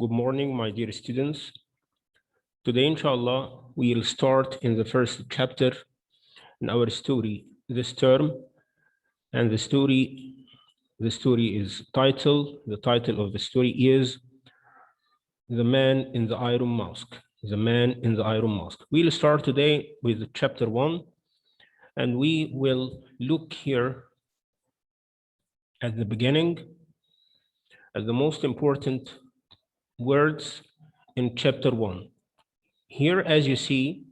Good morning, my dear students. Today, inshallah, we will start in the first chapter in our story this term. And the story is titled, the title of the story is The Man in the Iron Mosque. The Man in the Iron Mosque. We'll start today with chapter 1, and we will look here at the beginning at the most important words in chapter 1. Here, as you see,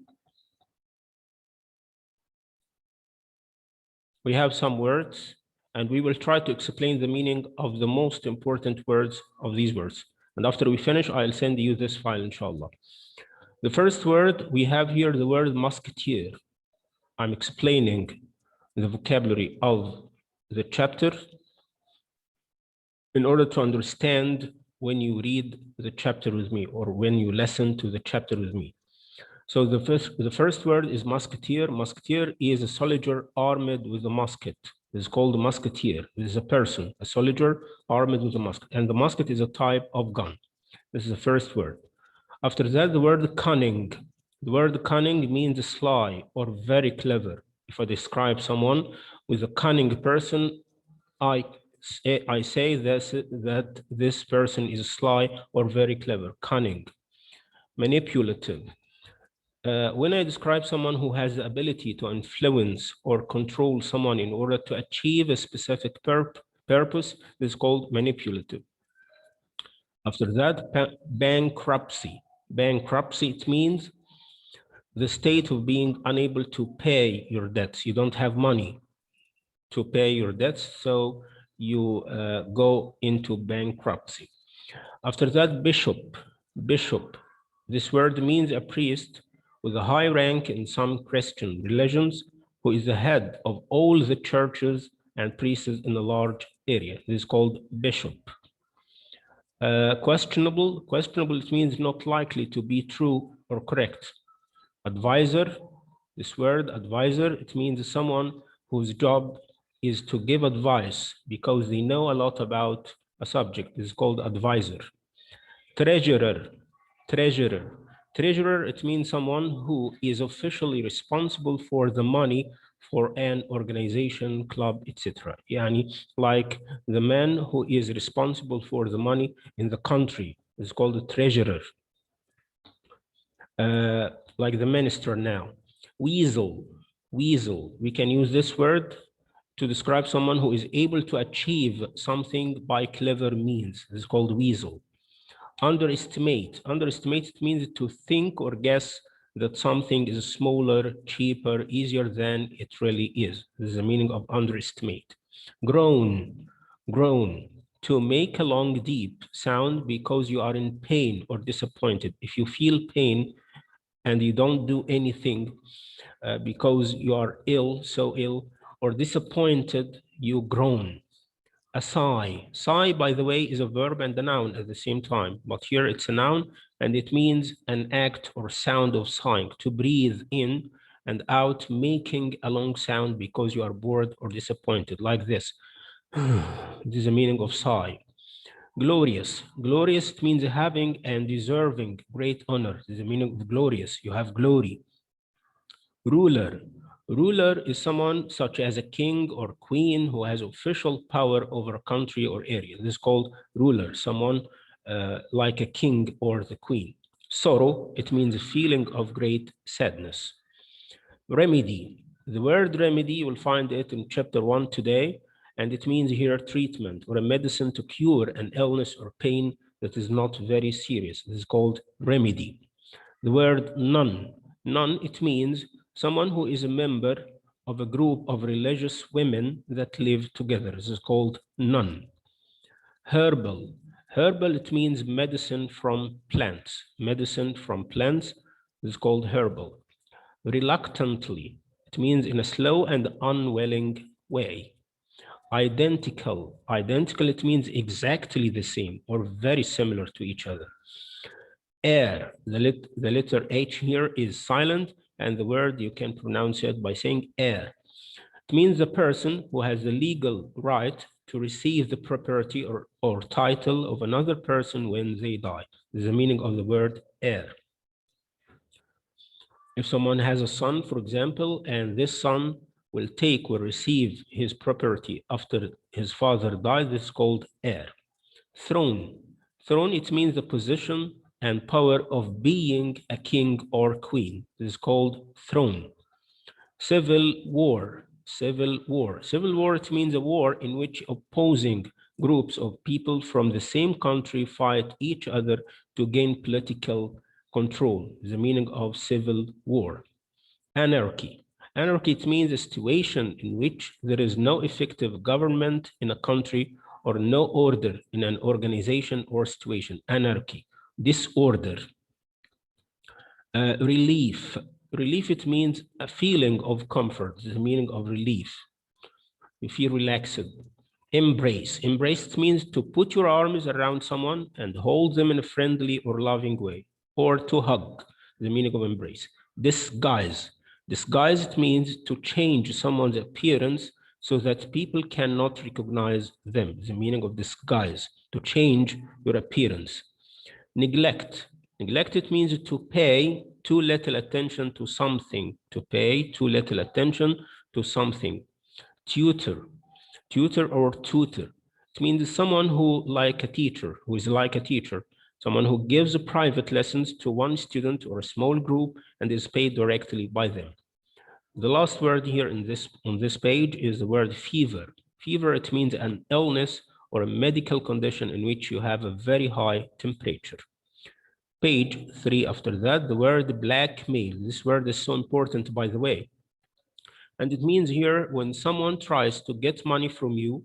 we have some words, and we will try to explain the meaning of the most important words of these words. And after we finish, I'll send you this file, inshallah. The first word, we have here the word musketeer. I'm explaining the vocabulary of the chapter in order to understand when you read the chapter with me or when you listen to the chapter with me. So the first word is musketeer. Musketeer is a soldier armed with a musket. It's called a musketeer. This is a person, a soldier armed with a musket. And the musket is a type of gun. This is the first word. After that, the word cunning. The word cunning means sly or very clever. If I describe someone with a cunning person, I say that this person is sly or very clever, cunning. Manipulative. When I describe someone who has the ability to influence or control someone in order to achieve a specific purpose, this is called manipulative. After that, bankruptcy. Bankruptcy, it means the state of being unable to pay your debts. You don't have money to pay your debts, so you go into bankruptcy. After that, bishop. Bishop. This word means a priest with a high rank in some Christian religions, who is the head of all the churches and priests in a large area. This is called bishop. Questionable. Questionable, it means not likely to be true or correct. Advisor. This word, advisor, it means someone whose job is to give advice because they know a lot about a subject. This is called advisor. Treasurer. Treasurer. Treasurer, it means someone who is officially responsible for the money for an organization, club, etc. Yani, like the man who is responsible for the money in the country is called a treasurer. Like the minister now. Weasel. Weasel. We can use this word to describe someone who is able to achieve something by clever means. This is called weasel. Underestimate. Underestimate means to think or guess that something is smaller, cheaper, easier than it really is. This is the meaning of underestimate. Groan. Groan. To make a long, deep sound because you are in pain or disappointed. If you feel pain and you don't do anything because you are ill, so ill, or disappointed, you groan. A sigh. Sigh, by the way, is a verb and a noun at the same time, but here it's a noun and it means an act or sound of sighing, to breathe in and out, making a long sound because you are bored or disappointed, like this. This is the meaning of sigh. Glorious. Glorious means having and deserving great honor. This is the meaning of glorious. You have glory. Ruler. Ruler is someone such as a king or queen who has official power over a country or area. This is called ruler, someone like a king or the queen. Sorrow, it means a feeling of great sadness. Remedy. The word remedy, you will find it in chapter 1 today, and it means here treatment or a medicine to cure an illness or pain that is not very serious. This is called remedy. The word nun. Nun, it means someone who is a member of a group of religious women that live together. This is called nun. Herbal. Herbal, it means medicine from plants. Medicine from plants is called herbal. Reluctantly, it means in a slow and unwilling way. Identical. Identical, it means exactly the same or very similar to each other. Heir. The letter H here is silent, and the word you can pronounce it by saying heir. It means the person who has the legal right to receive the property or title of another person when they die. This is the meaning of the word heir. If someone has a son, for example, and this son will receive his property after his father died, this is called heir. Throne. Throne, it means the position and power of being a king or queen. This is called throne. Civil war. Civil war. Civil war, it means a war in which opposing groups of people from the same country fight each other to gain political control. The meaning of civil war. Anarchy. Anarchy, it means a situation in which there is no effective government in a country or no order in an organization or situation. Anarchy, disorder. Relief. Relief, it means a feeling of comfort, the meaning of relief. You feel relaxed. Embrace. Embrace, it means to put your arms around someone and hold them in a friendly or loving way, or to hug, the meaning of embrace. Disguise. Disguise, it means to change someone's appearance so that people cannot recognize them, the meaning of disguise, to change your appearance. Neglect. Neglect, it means to pay too little attention to something, to pay too little attention to something. Tutor. Tutor or tutor. It means someone who is like a teacher, someone who gives private lessons to one student or a small group and is paid directly by them. The last word here on this page is the word fever. Fever, it means an illness or a medical condition in which you have a very high temperature. Page 3 after that, the word blackmail. This word is so important, by the way. And it means here when someone tries to get money from you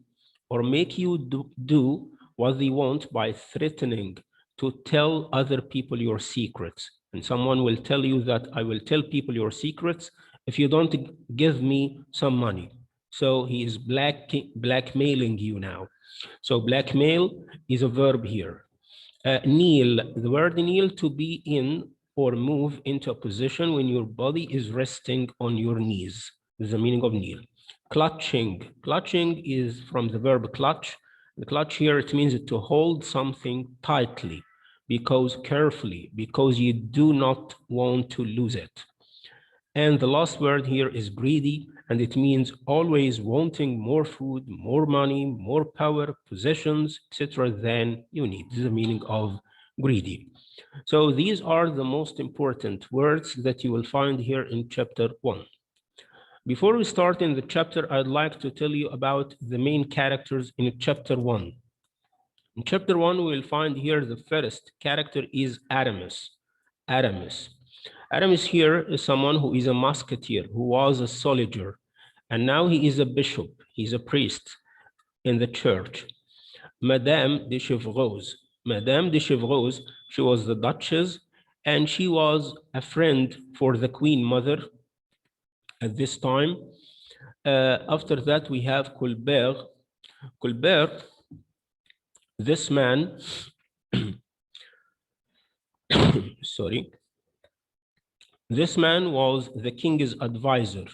or make you do what they want by threatening to tell other people your secrets. And someone will tell you that I will tell people your secrets if you don't give me some money. So he is blackmailing you now. So blackmail is a verb here. Kneel, the word kneel, to be in or move into a position when your body is resting on your knees. This is the meaning of kneel. Clutching. Clutching is from the verb clutch. The clutch here, it means to hold something tightly, carefully, because you do not want to lose it. And the last word here is greedy, and it means always wanting more food, more money, more power, possessions, etc. than you need. This is the meaning of greedy. So these are the most important words that you will find here in chapter 1. Before we start in the chapter, I'd like to tell you about the main characters in chapter 1. In chapter 1, we will find here the first character is Aramis. Aramis. Aramis here is someone who is a musketeer, who was a soldier, and now he is a bishop, he's a priest in the church. Madame de Chevreuse. Madame de Chevreuse, she was the duchess, and she was a friend for the queen mother at this time. After that, we have Colbert. Colbert, this man, sorry, this man was the king's advisor.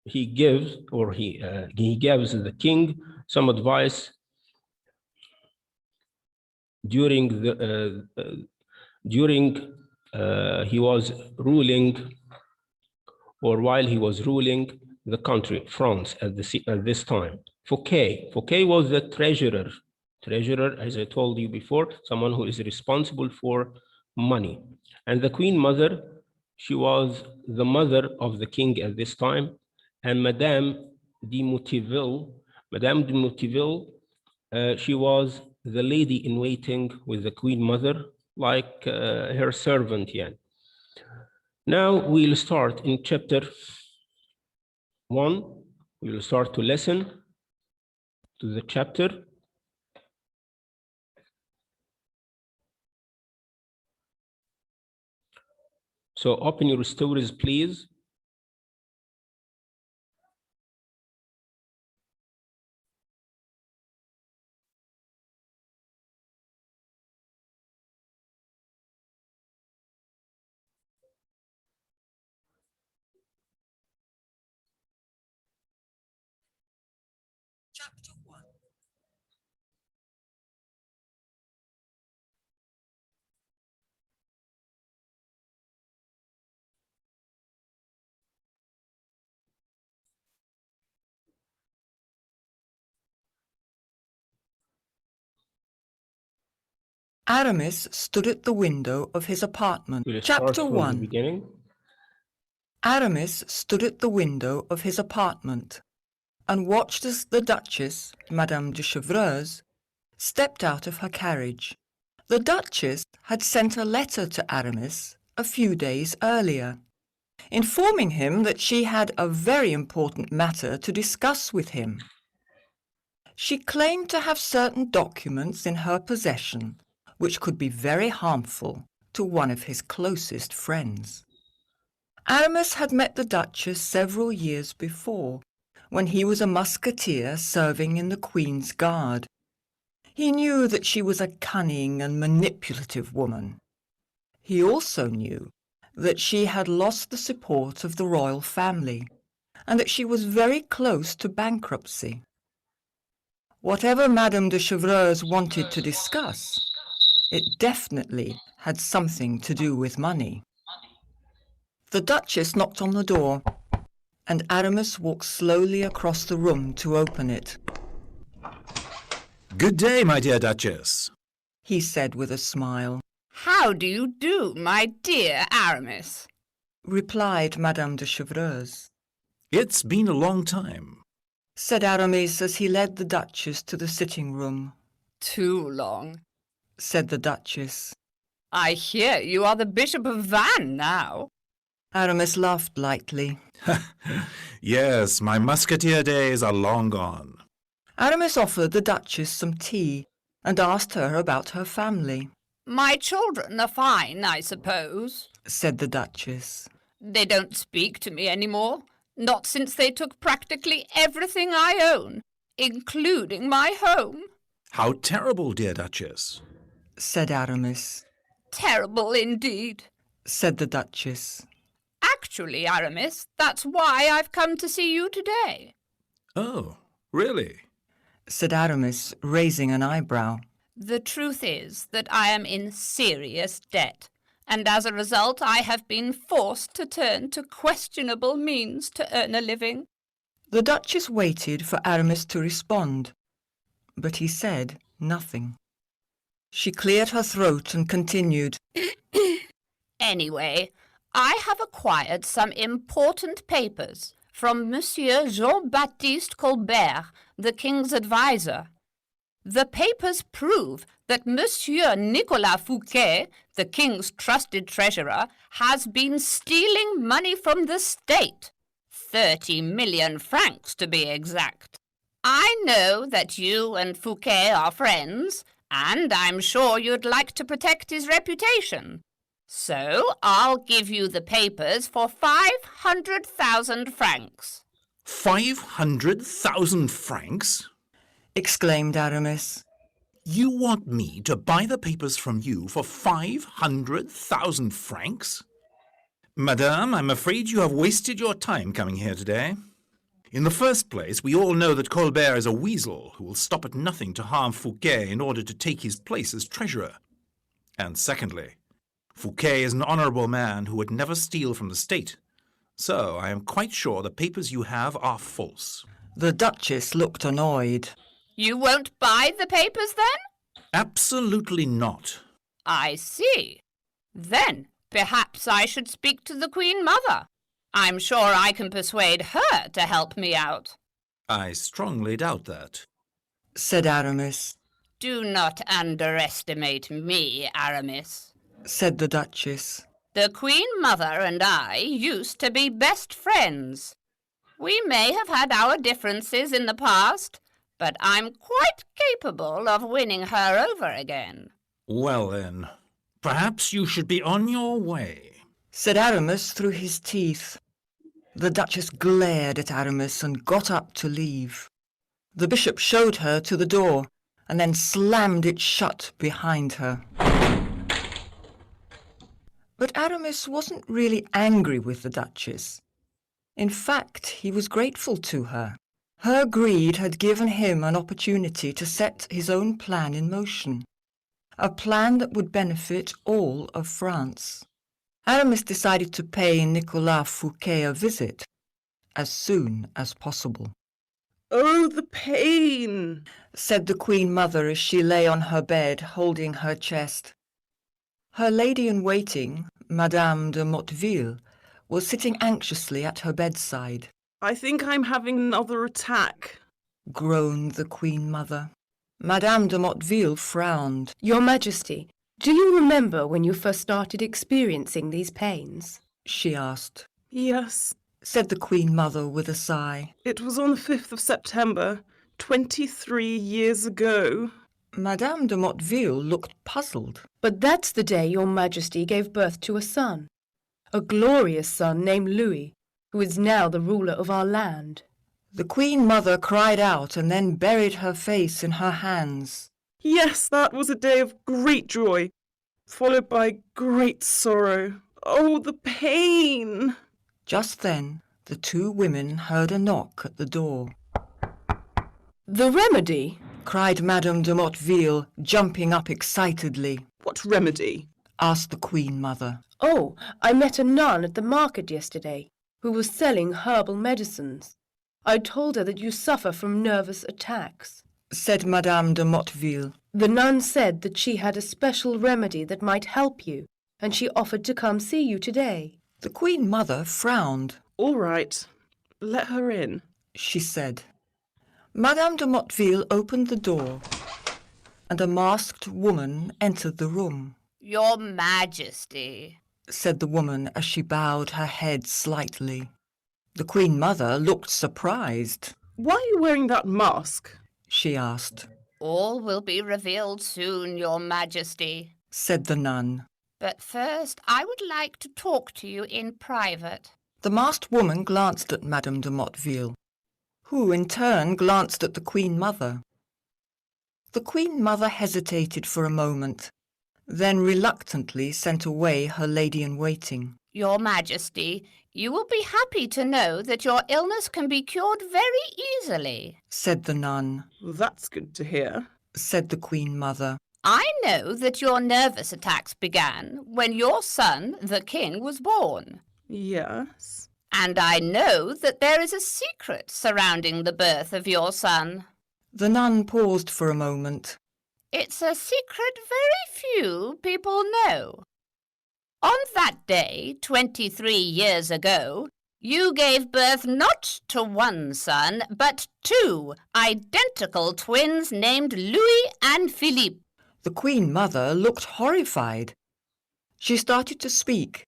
He gives the king some advice during he was ruling, or while he was ruling the country, France, at this time. Fouquet was the treasurer. Treasurer, as I told you before, someone who is responsible for money. And the queen mother, she was the mother of the king at this time. And Madame de Motteville, she was the lady in waiting with the queen mother, like her servant, yeah. Now we'll start in chapter 1. We'll start to listen to the chapter. So open your stories, please. Chapter 1. Aramis stood at the window of his apartment. We'll start Chapter from the 1. beginning. Aramis stood at the window of his apartment and watched as the Duchess, Madame de Chevreuse, stepped out of her carriage. The Duchess had sent a letter to Aramis a few days earlier, informing him that she had a very important matter to discuss with him. She claimed to have certain documents in her possession which could be very harmful to one of his closest friends. Aramis had met the Duchess several years before, when he was a musketeer serving in the Queen's Guard. He knew that she was a cunning and manipulative woman. He also knew that she had lost the support of the royal family and that she was very close to bankruptcy. Whatever Madame de Chevreuse wanted to discuss, it definitely had something to do with money. The Duchess knocked on the door, and Aramis walked slowly across the room to open it. Good day, my dear Duchess, He said with a smile. How do you do, my dear Aramis? Replied Madame de Chevreuse. It's been a long time. Said Aramis as he led the Duchess to the sitting room. Too long. Said the Duchess. I hear you are the Bishop of Vannes now. Aramis laughed lightly. Yes, my musketeer days are long gone. Aramis offered the Duchess some tea and asked her about her family. My children are fine, I suppose. Said the Duchess. They don't speak to me any more, not since they took practically everything I own, including my home. How terrible, dear Duchess. Said Aramis. Terrible indeed. Said the Duchess. Actually, Aramis, that's why I've come to see you today. Oh, really? Said Aramis, raising an eyebrow. The truth is that I am in serious debt, and as a result I have been forced to turn to questionable means to earn a living. The Duchess waited for Aramis to respond, but he said nothing. She cleared her throat and continued. Anyway, I have acquired some important papers from Monsieur Jean-Baptiste Colbert, the King's adviser. The papers prove that Monsieur Nicolas Fouquet, the King's trusted treasurer, has been stealing money from the state. 30 million francs, to be exact. I know that you and Fouquet are friends, and I'm sure you'd like to protect his reputation. So I'll give you the papers for 500,000 francs. 500,000 francs? Exclaimed Aramis. You want me to buy the papers from you for 500,000 francs? Madame, I'm afraid you have wasted your time coming here today. In the first place, we all know that Colbert is a weasel who will stop at nothing to harm Fouquet in order to take his place as treasurer. And secondly, Fouquet is an honourable man who would never steal from the state. So I am quite sure the papers you have are false. The Duchess looked annoyed. You won't buy the papers then? Absolutely not. I see. Then perhaps I should speak to the Queen Mother. I'm sure I can persuade her to help me out. I strongly doubt that. Said Aramis. Do not underestimate me, Aramis. Said the Duchess. The Queen Mother and I used to be best friends. We may have had our differences in the past, but I'm quite capable of winning her over again. Well then, perhaps you should be on your way. Said Aramis through his teeth. The Duchess glared at Aramis and got up to leave. The bishop showed her to the door and then slammed it shut behind her. But Aramis wasn't really angry with the Duchess. In fact, he was grateful to her. Her greed had given him an opportunity to set his own plan in motion, a plan that would benefit all of France. Aramis decided to pay Nicolas Fouquet a visit as soon as possible. Oh, the pain! Said the Queen Mother as she lay on her bed holding her chest. Her lady-in-waiting, Madame de Motteville, was sitting anxiously at her bedside. I think I'm having another attack, Groaned the Queen Mother. Madame de Motteville frowned. Your Majesty, do you remember when you first started experiencing these pains? She asked. Yes, Said the Queen Mother with a sigh. it was on the 5th of September, 23 years ago. Madame de Motteville looked puzzled. But that's the day your Majesty gave birth to a son, a glorious son named Louis, who is now the ruler of our land. The Queen Mother cried out and then buried her face in her hands. Yes, that was a day of great joy, followed by great sorrow. Oh, the pain! Just then, the two women heard a knock at the door. The remedy? Cried Madame de Motteville, jumping up excitedly. What remedy? Asked the Queen Mother. Oh, I met a nun at the market yesterday who was selling herbal medicines. I told her that you suffer from nervous attacks. Said Madame de Motteville. The nun said that she had a special remedy that might help you, and she offered to come see you today. The Queen Mother frowned. All right, let her in. She said. Madame de Motteville opened the door, and a masked woman entered the room. Your Majesty. Said the woman as she bowed her head slightly. The Queen Mother looked surprised. Why are you wearing that mask? She asked. All will be revealed soon, Your Majesty. Said the nun. But first, I would like to talk to you in private. The masked woman glanced at Madame de Motteville, who in turn glanced at the Queen Mother. The Queen Mother hesitated for a moment, then reluctantly sent away her lady-in-waiting. Your Majesty, you will be happy to know that your illness can be cured very easily. Said the nun. Well, that's good to hear. Said the Queen Mother. I know that your nervous attacks began when your son, the king, was born. Yes. And I know that there is a secret surrounding the birth of your son. The nun paused for a moment. It's a secret very few people know. On that day, 23 years ago, you gave birth not to one son, but two identical twins named Louis and Philippe. The Queen Mother looked horrified. She started to speak,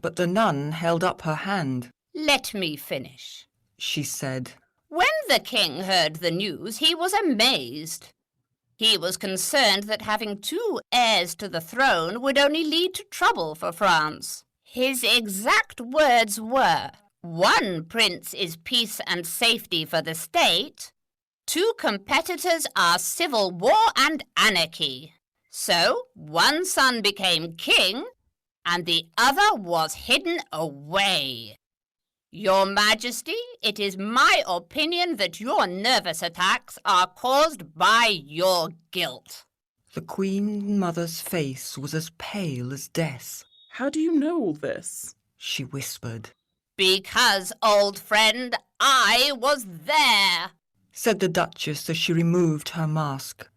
but the nun held up her hand. Let me finish, she said. When the king heard the news, he was amazed. He was concerned that having two heirs to the throne would only lead to trouble for France. His exact words were, one prince is peace and safety for the state, two competitors are civil war and anarchy. So one son became king, and the other was hidden away. Your Majesty, it is my opinion that your nervous attacks are caused by your guilt. The Queen Mother's face was as pale as death. How do you know all this? She whispered. Because, old friend, I was there, said the Duchess as she removed her mask.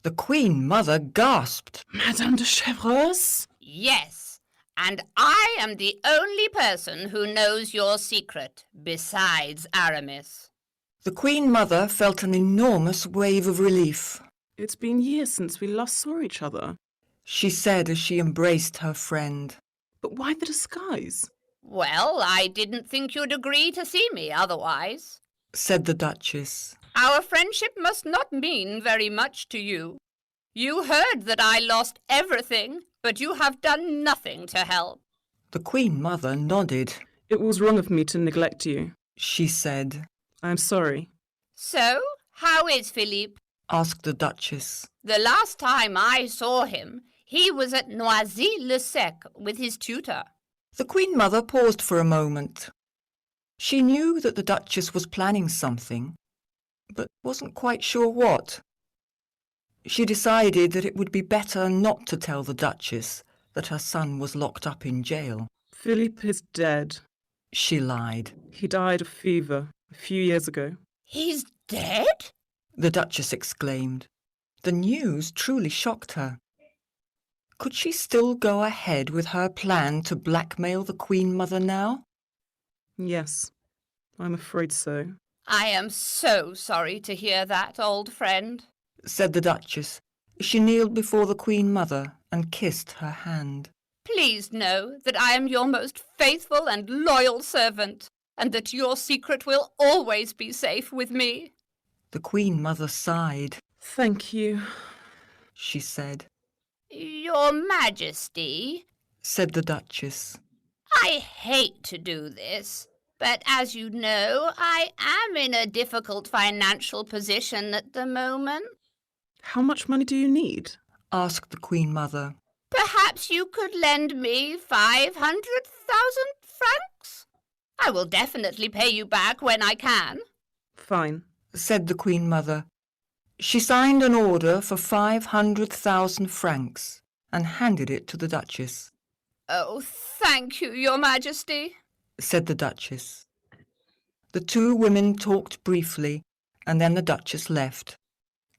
The Queen Mother gasped. Madame de Chevreuse? Yes, and I am the only person who knows your secret, besides Aramis. The Queen Mother felt an enormous wave of relief. It's been years since we last saw each other, she said as she embraced her friend. But why the disguise? Well, I didn't think you'd agree to see me otherwise, said the Duchess. Our friendship must not mean very much to you. You heard that I lost everything, but you have done nothing to help. The Queen Mother nodded. It was wrong of me to neglect you, she said. I'm sorry. So, how is Philippe? Asked the Duchess. The last time I saw him, he was at Noisy-le-Sec with his tutor. The Queen Mother paused for a moment. She knew that the Duchess was planning something, but wasn't quite sure what. She decided that it would be better not to tell the Duchess that her son was locked up in jail. Philippe is dead. She lied. He died of fever a few years ago. He's dead? The Duchess exclaimed. The news truly shocked her. Could she still go ahead with her plan to blackmail the Queen Mother now? Yes, I'm afraid so. I am so sorry to hear that, old friend, Said the Duchess. She kneeled before the Queen Mother and kissed her hand. Please know that I am your most faithful and loyal servant, and that your secret will always be safe with me. The Queen Mother sighed. Thank you. She said. Your Majesty, Said the Duchess. I hate to do this, but as you know, I am in a difficult financial position at the moment. How much money do you need? Asked the Queen Mother. Perhaps you could lend me 500,000 francs? I will definitely pay you back when I can. Fine. Said the Queen Mother. She signed an order for 500,000 francs and handed it to the Duchess. Oh, thank you, Your Majesty. Said the Duchess. The two women talked briefly, and then the Duchess left,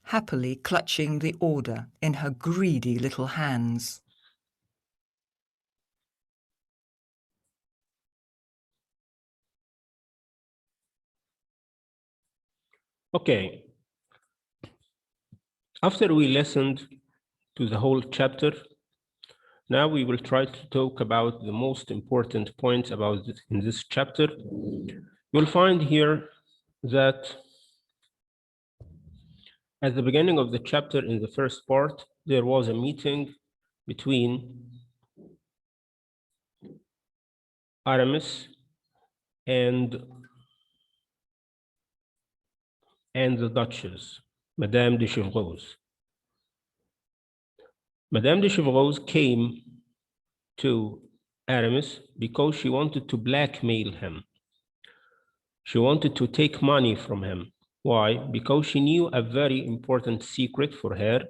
happily clutching the order in her greedy little hands. Okay. After we listened to the whole chapter, now we will try to talk about the most important points about this, in this chapter. You'll find here that at the beginning of the chapter, in the first part, there was a meeting between Aramis and the Duchess, Madame de Chevreuse. Madame de Chevreuse came to Aramis because she wanted to blackmail him. She wanted to take money from him. Why? Because she knew a very important secret for her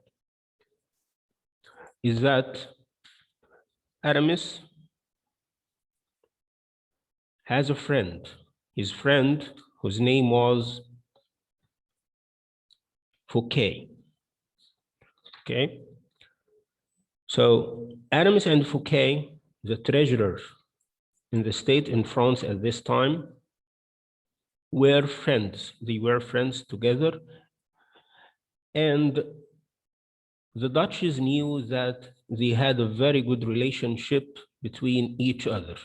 is that Aramis has a friend. His friend, whose name was Fouquet. Okay. So Aramis and Fouquet, the treasurer in the state in France at this time, were friends. They were friends together. And the Duchess knew that they had a very good relationship between each other.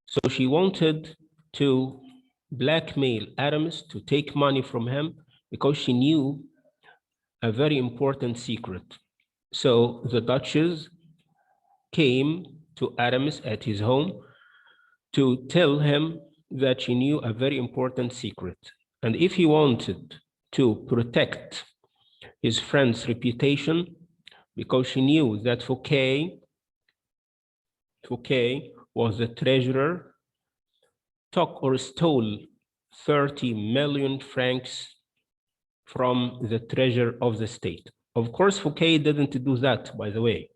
So she wanted to blackmail Aramis to take money from him because she knew a very important secret. So the Duchess came to Aramis at his home to tell him that she knew a very important secret. And if he wanted to protect his friend's reputation, because she knew that Fouquet was the treasurer, took or stole 30 million francs from the treasure of the state. Of course, Fouquet didn't do that, by the way.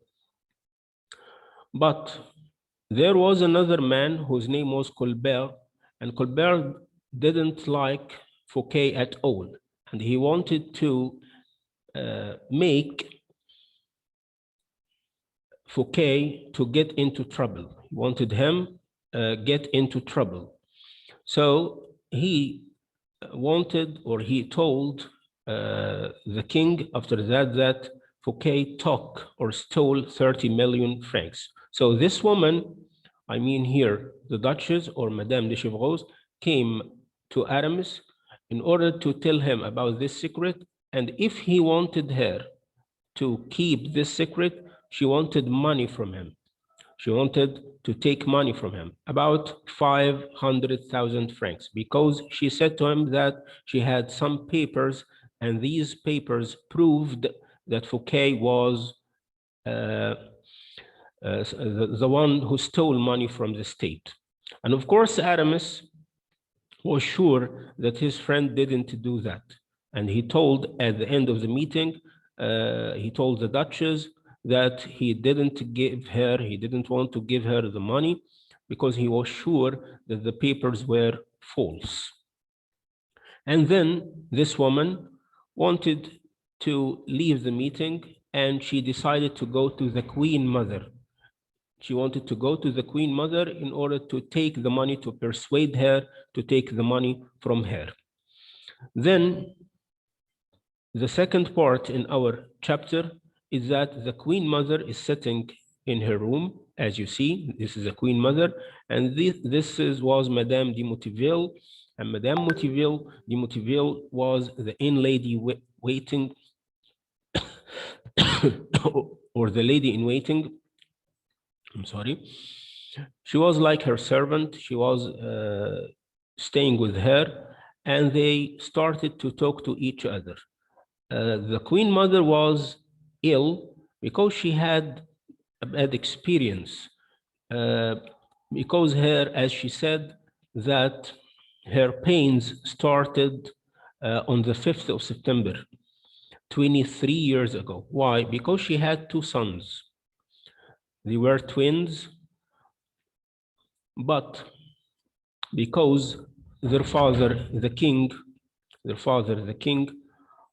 But there was another man whose name was Colbert, and Colbert didn't like Fouquet at all. And he wanted to make Fouquet to get into trouble. He wanted him get into trouble. So he wanted, or he told the king after that Fouquet took or stole 30 million francs. So this woman, I mean here, the Duchess or Madame de Chevreuse, came to Aramis in order to tell him about this secret. And if he wanted her to keep this secret, she wanted money from him. She wanted to take money from him, about 500,000 francs, because she said to him that she had some papers, and these papers proved that Fouquet was the one who stole money from the state. And of course, Aramis was sure that his friend didn't do that. And he told at the end of the meeting, he told the Duchess that he didn't want to give her the money because he was sure that the papers were false. And then this woman wanted to leave the meeting and she decided to go to the Queen Mother. She wanted to go to the Queen Mother in order to take the money, to persuade her to take the money from her. Then the second part in our chapter is that the Queen Mother is sitting in her room. As you see, this is the Queen Mother, and this was Madame de Motteville. And Madame de Motteville was the inn lady waiting, or the lady in waiting. I'm sorry. She was like her servant. She was staying with her, and they started to talk to each other. The Queen Mother was ill because she had a bad experience. Because as she said, that her pains started on the 5th of September, 23 years ago. Why? Because she had two sons. They were twins, but because their father, the king,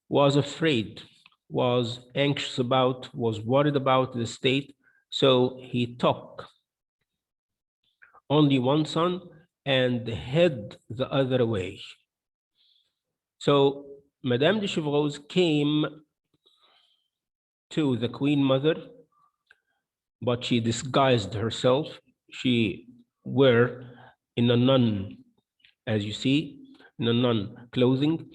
was afraid, was anxious about, was worried about the state, so he took only one son and hid the other away. So Madame de Chevreuse came to the Queen Mother, but she disguised herself. She wore in a nun, as you see, in a nun clothing,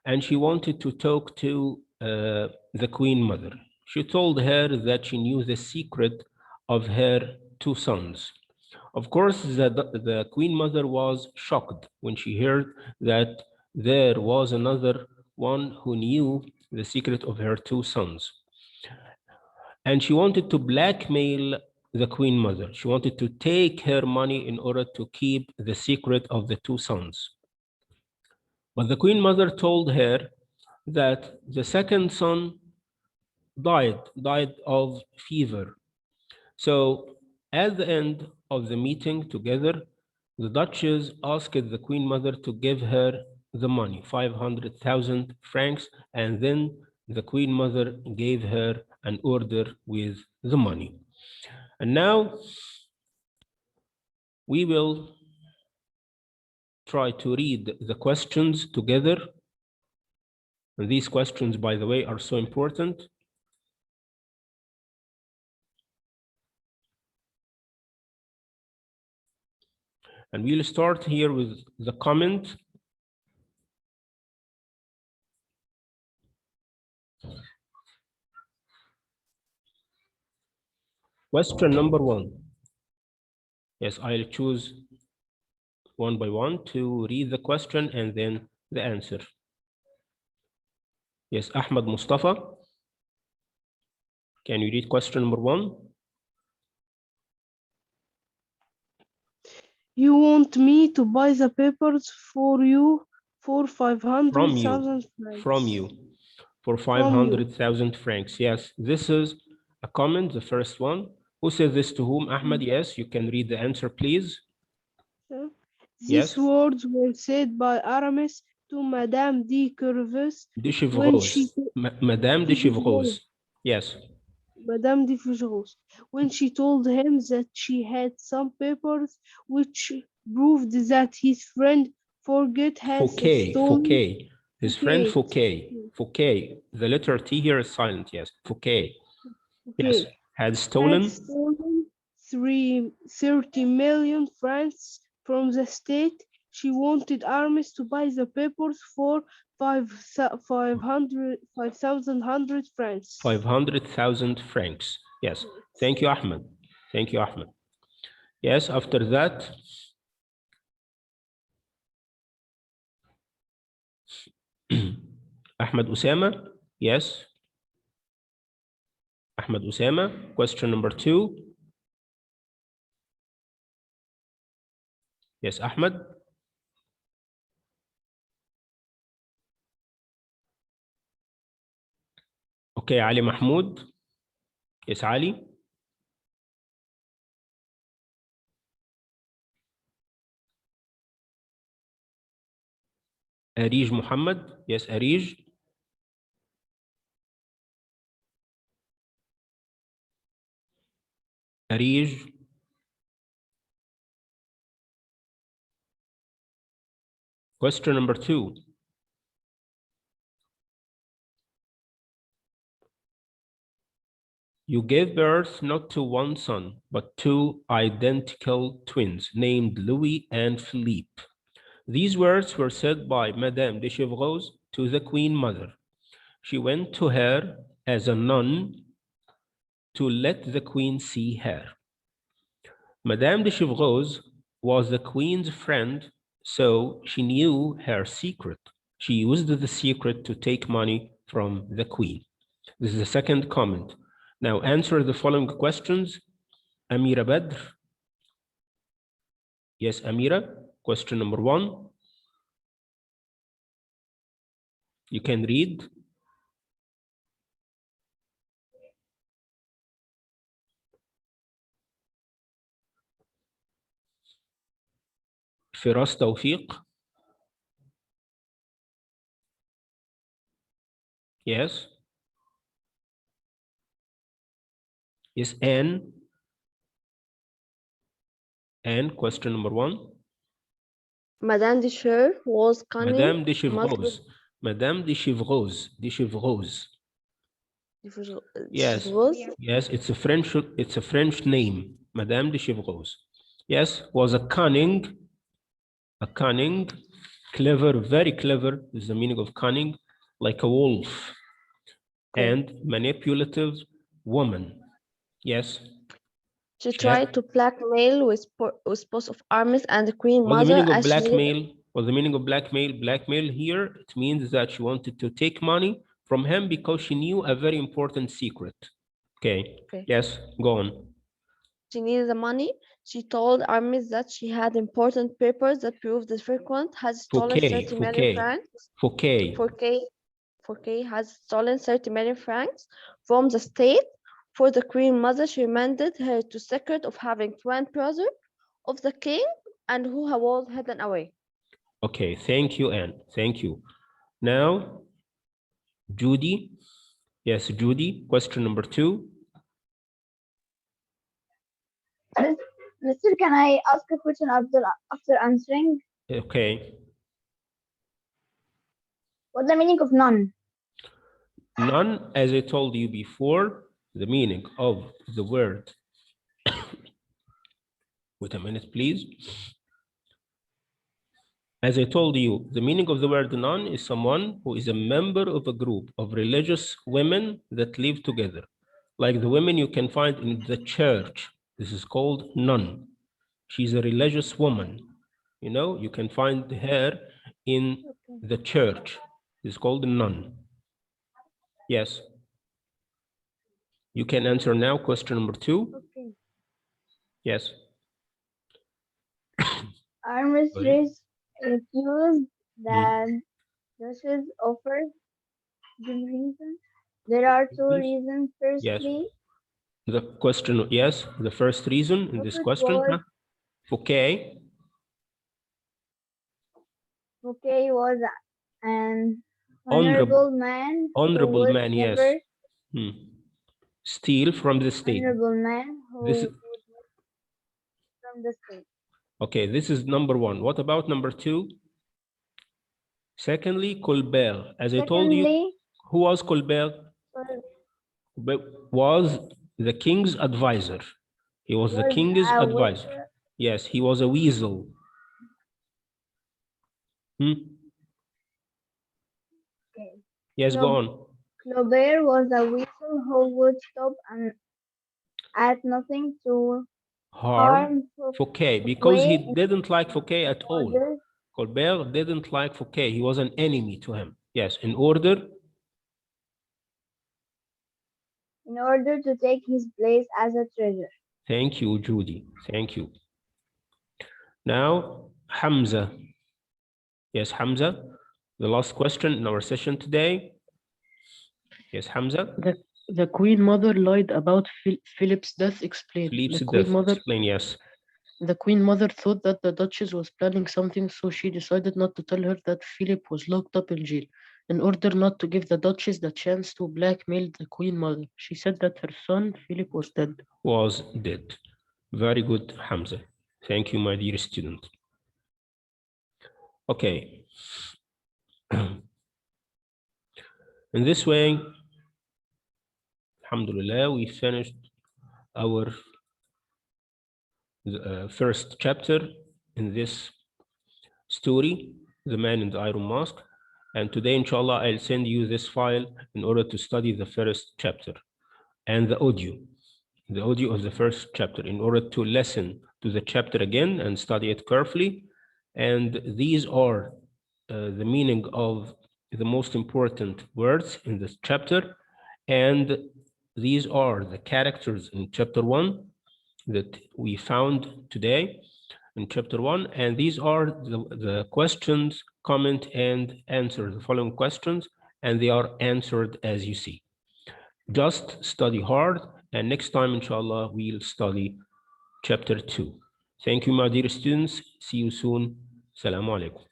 and she wanted to talk to the Queen Mother. She told her that she knew the secret of her two sons. Of course, the Queen Mother was shocked when she heard that there was another one who knew the secret of her two sons. And she wanted to blackmail the Queen Mother. She wanted to take her money in order to keep the secret of the two sons. But the Queen Mother told her that the second son died of fever. So at the end of the meeting together, the Duchess asked the Queen Mother to give her the money, 500,000 francs, and then the Queen Mother gave her an order with the money. And now we will try to read the questions together. And these questions, by the way, are so important. And we'll start here with the comment. Question number 1. Yes, I'll choose one by one to read the question and then the answer. Yes, Ahmed Mustafa. Can you read question number 1? You want me to buy the papers for you for 500,000 francs. From you. For 500,000 francs. Yes, this is a comment, the first one. Who said this to whom? Ahmed, yes, you can read the answer, please. These words were said by Aramis to Madame de Chevreuse. Madame de Chevreuse. Yes. Madame de Chevreuse. When she told him that she had some papers which proved that his friend Forget has stolen. His friend Fouquet. Fouquet. The letter T here is silent. Yes. Fouquet. Yes. Had stolen 30 million francs from the state. She wanted Aramis to buy the papers for 5,100 francs. 500,000 francs. Yes. Thank you, Ahmed. Thank you, Ahmed. Yes. After that. Ahmed Usama. Yes. Ahmed Usama. Question number 2. Yes, Ahmed. Okay, Ali Mahmoud. Yes, Ali. Arij Muhammad. Yes, Arij. Arij. Question number 2. You gave birth not to one son, but 2 identical twins named Louis and Philippe. These words were said by Madame de Chevreuse to the Queen Mother. She went to her as a nun to let the Queen see her. Madame de Chevreuse was the Queen's friend, so she knew her secret. She used the secret to take money from the Queen. This is the second comment. Now answer the following questions. Amira Badr. Yes, Amira. Question number 1. You can read. Firas Tawfiq. Yes. Yes, Anne. And question number 1. Madame de Chevreuse was cunning. Madame de Chevreuse. Madame de Chevreuse. De Chevreuse. Yes. Yes, it's a French name. Madame de Chevreuse. Yes, was a cunning, clever, very clever is the meaning of cunning, like a wolf, and manipulative woman. Yes. She tried to blackmail with post of armies and the Queen What's the Mother. meaning of blackmail? What's the meaning of blackmail? Blackmail here, it means that she wanted to take money from him because she knew a very important secret. Okay. Yes, go on. She needed the money. She told armies that she had important papers that proved the frequent has stolen 30 million francs. Fouquet has stolen 30 million francs from the state. For the Queen Mother, she reminded her to secret of having twin brother of the king and who was hidden away. Okay, thank you, Anne. Thank you. Now, Judy. Yes, Judy, question number 2. Mister, can I ask a question after answering? Okay. What's the meaning of none? None, as I told you before, the meaning of the word. Wait a minute, please. As I told you, the meaning of the word nun is someone who is a member of a group of religious women that live together. Like the women you can find in the church. This is called nun. She's a religious woman. You know, you can find her in the church. It's called nun. Yes. You can answer now question number 2. Okay. Yes. Iron Mosque refused the Duchess offer. The reason? There are 2 reasons. Firstly, yes. The question, yes, the first reason in this question. Fouquet. Fouquet was an honorable man. Honorable man, never, yes. Steal from the state. Honorable man who this would from the state. Okay, this is number 1. What about number 2? Secondly, Colbert. As I told you, who was Colbert? Was the king's advisor. He was the king's advisor. Yes, he was a weasel. Yes, go on. Colbert was a weasel who would stop and at nothing to harm Fouquet, because he didn't like Fouquet at all. Colbert didn't like Fouquet. He was an enemy to him. Yes, in order to take his place as a treasure. Thank you, Judy. Thank you. Now, Hamza. Yes, Hamza, the last question in our session today. Yes, Hamza? The Queen Mother lied about Philip's death. Explain. Philippe's The Queen death. Mother. Explain, yes. The Queen Mother thought that the Duchess was planning something, so she decided not to tell her that Philip was locked up in jail. In order not to give the Duchess the chance to blackmail the Queen Mother, she said that her son Philip was dead. Was dead. Very good, Hamza. Thank you, my dear student. Okay. In this way, alhamdulillah, we finished our first chapter in this story, The Man in the Iron Mosque. And today, inshallah, I'll send you this file in order to study the first chapter and the audio of the first chapter in order to listen to the chapter again and study it carefully. And these are the meaning of the most important words in this chapter. And these are the characters in chapter 1 that we found today in chapter 1. And these are the questions, comment, and answer, the following questions, and they are answered as you see. Just study hard, and next time, inshallah, we'll study chapter 2. Thank you, my dear students. See you soon. Assalamu alaikum.